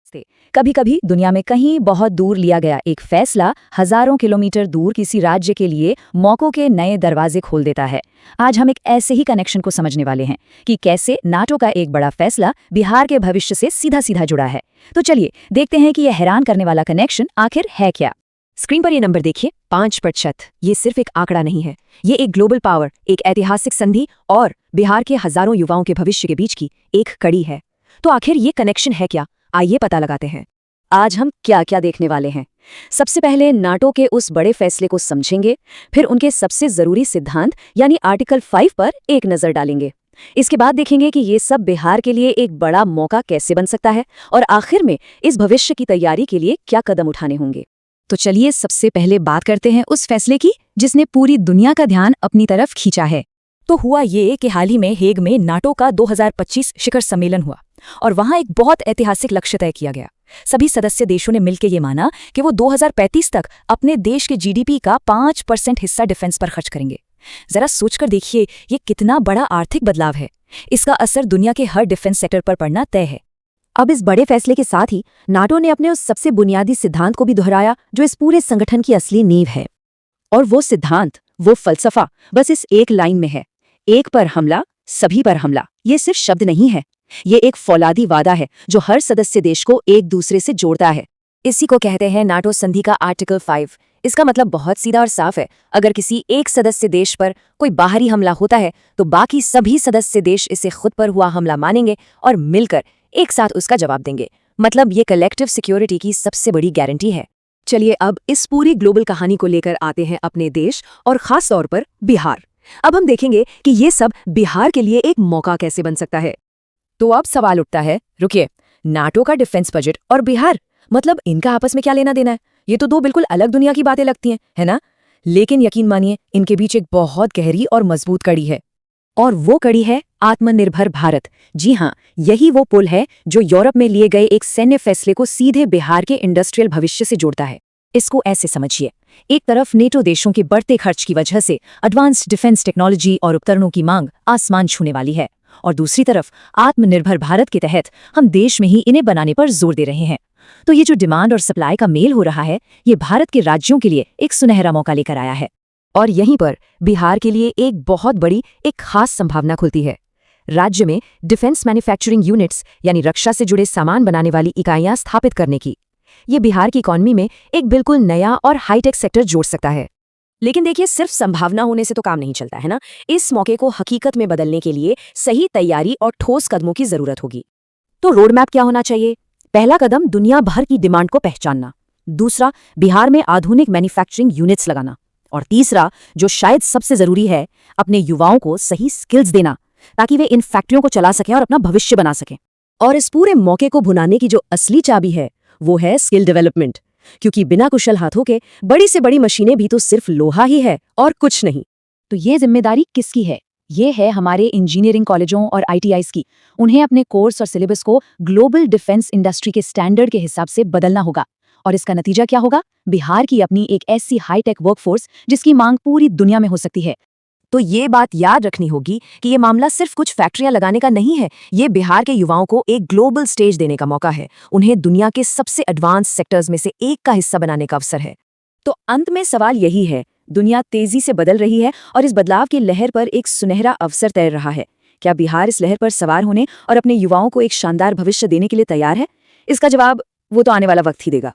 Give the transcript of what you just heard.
से कभी कभी दुनिया में कहीं बहुत दूर लिया गया एक फैसला हजारों किलोमीटर दूर किसी राज्य के लिए मौकों के नए दरवाजे खोल देता है। आज हम एक ऐसे ही कनेक्शन को समझने वाले हैं कि कैसे नाटो का एक बड़ा फैसला बिहार के भविष्य से सीधा सीधा जुड़ा है। तो चलिए देखते हैं कि यह हैरान करने वाला कनेक्शन आखिर है क्या। स्क्रीन पर ये नंबर देखिए, 5%। ये सिर्फ एक आंकड़ा नहीं है, ये एक ग्लोबल पावर, एक ऐतिहासिक संधि और बिहार के हजारों युवाओं के भविष्य के बीच की एक कड़ी है। तो आखिर ये कनेक्शन है क्या, आइए पता लगाते हैं। आज हम क्या क्या देखने वाले हैं। सबसे पहले नाटो के उस बड़े फैसले को समझेंगे, फिर उनके सबसे जरूरी सिद्धांत यानी आर्टिकल 5 पर एक नजर डालेंगे। इसके बाद देखेंगे कि ये सब बिहार के लिए एक बड़ा मौका कैसे बन सकता है, और आखिर में इस भविष्य की तैयारी के लिए क्या कदम उठाने होंगे। तो चलिए सबसे पहले बात करते हैं उस फैसले की जिसने पूरी दुनिया का ध्यान अपनी तरफ खींचा है। तो हुआ ये कि हाल ही में हेग में नाटो का 2025 शिखर सम्मेलन हुआ और वहां एक बहुत ऐतिहासिक लक्ष्य तय किया गया। सभी सदस्य देशों ने मिलकर ये माना कि वो 2035 तक अपने देश के जीडीपी का 5% हिस्सा डिफेंस पर खर्च करेंगे। जरा सोचकर देखिए, ये कितना बड़ा आर्थिक बदलाव है। इसका असर दुनिया के हर डिफेंस सेक्टर पर पड़ना तय है। अब इस बड़े फैसले के साथ ही नाटो ने अपने उस सबसे बुनियादी सिद्धांत को भी दोहराया जो इस पूरे संगठन की असली नींव है। और वो सिद्धांत, वो फलसफा बस इस एक लाइन में है, एक पर हमला, सभी पर हमला। ये सिर्फ शब्द नहीं है, ये एक फौलादी वादा है जो हर सदस्य देश को एक दूसरे से जोड़ता है। इसी को कहते हैं नाटो संधि का आर्टिकल 5। इसका मतलब बहुत सीधा और साफ है। अगर किसी एक सदस्य देश पर कोई बाहरी हमला होता है तो बाकी सभी सदस्य देश इसे खुद पर हुआ हमला मानेंगे और मिलकर एक साथ उसका जवाब देंगे। मतलब ये कलेक्टिव सिक्योरिटी की सबसे बड़ी गारंटी है। चलिए अब इस पूरी ग्लोबल कहानी को लेकर आते हैं अपने देश और खास तौर पर बिहार। अब हम देखेंगे कि ये सब बिहार के लिए एक मौका कैसे बन सकता है। तो अब सवाल उठता है, रुकिए, नाटो का डिफेंस बजट और बिहार, मतलब इनका आपस में क्या लेना देना है? ये तो दो बिल्कुल अलग दुनिया की बातें लगती हैं, है ना? लेकिन यकीन मानिए, इनके बीच एक बहुत गहरी और मजबूत कड़ी है। और वो कड़ी है आत्मनिर्भर भारत। जी हाँ, यही वो पुल है जो यूरोप में लिए गए एक सैन्य फैसले को सीधे बिहार के इंडस्ट्रियल भविष्य से जोड़ता है। इसको ऐसे समझिए, एक तरफ नेटो देशों के बढ़ते खर्च की वजह से एडवांस्ड डिफेंस टेक्नोलॉजी और उपकरणों की मांग आसमान छूने वाली है, और दूसरी तरफ आत्मनिर्भर भारत के तहत हम देश में ही इन्हें बनाने पर जोर दे रहे हैं। तो ये जो डिमांड और सप्लाई का मेल हो रहा है, ये भारत के राज्यों के लिए एक सुनहरा मौका लेकर आया है। और यहीं पर बिहार के लिए एक बहुत बड़ी, एक खास संभावना खुलती है। राज्य में डिफेंस मैन्युफैक्चरिंग यूनिट्स यानी रक्षा से जुड़े सामान बनाने वाली इकाइयां स्थापित करने की। ये बिहार की इकॉनमी में एक बिल्कुल नया और हाईटेक सेक्टर जोड़ सकता है। लेकिन देखिए, सिर्फ संभावना होने से तो काम नहीं चलता है ना। इस मौके को हकीकत में बदलने के लिए सही तैयारी और ठोस कदमों की जरूरत होगी। तो रोड मैप क्या होना चाहिए? पहला कदम दुनिया भर की डिमांड को पहचानना, दूसरा बिहार में आधुनिक मैन्युफैक्चरिंग यूनिट्स लगाना, और तीसरा, जो शायद सबसे जरूरी है, अपने युवाओं को सही स्किल्स देना ताकि वे इन फैक्ट्रियों को चला सकें और अपना भविष्य बना सकें। और इस पूरे मौके को भुनाने की जो असली चाबी है वो है स्किल डेवलपमेंट, क्योंकि बिना कुशल हाथों के बड़ी से बड़ी मशीनें भी तो सिर्फ लोहा ही है और कुछ नहीं। तो ये जिम्मेदारी किसकी है? ये है हमारे इंजीनियरिंग कॉलेजों और ITIs की। उन्हें अपने कोर्स और सिलेबस को ग्लोबल डिफेंस इंडस्ट्री के स्टैंडर्ड के हिसाब से बदलना होगा। और इसका नतीजा क्या होगा? बिहार की अपनी एक ऐसी हाईटेक वर्कफोर्स जिसकी मांग पूरी दुनिया में हो सकती है। तो ये बात याद रखनी होगी कि ये मामला सिर्फ कुछ फैक्ट्रियां लगाने का नहीं है, ये बिहार के युवाओं को एक ग्लोबल स्टेज देने का मौका है। उन्हें दुनिया के सबसे एडवांस सेक्टर्स में से एक का हिस्सा बनाने का अवसर है। तो अंत में सवाल यही है, दुनिया तेजी से बदल रही है और इस बदलाव की लहर पर एक सुनहरा अवसर तैर रहा है। क्या बिहार इस लहर पर सवार होने और अपने युवाओं को एक शानदार भविष्य देने के लिए तैयार है? इसका जवाब वो तो आने वाला वक्त ही देगा।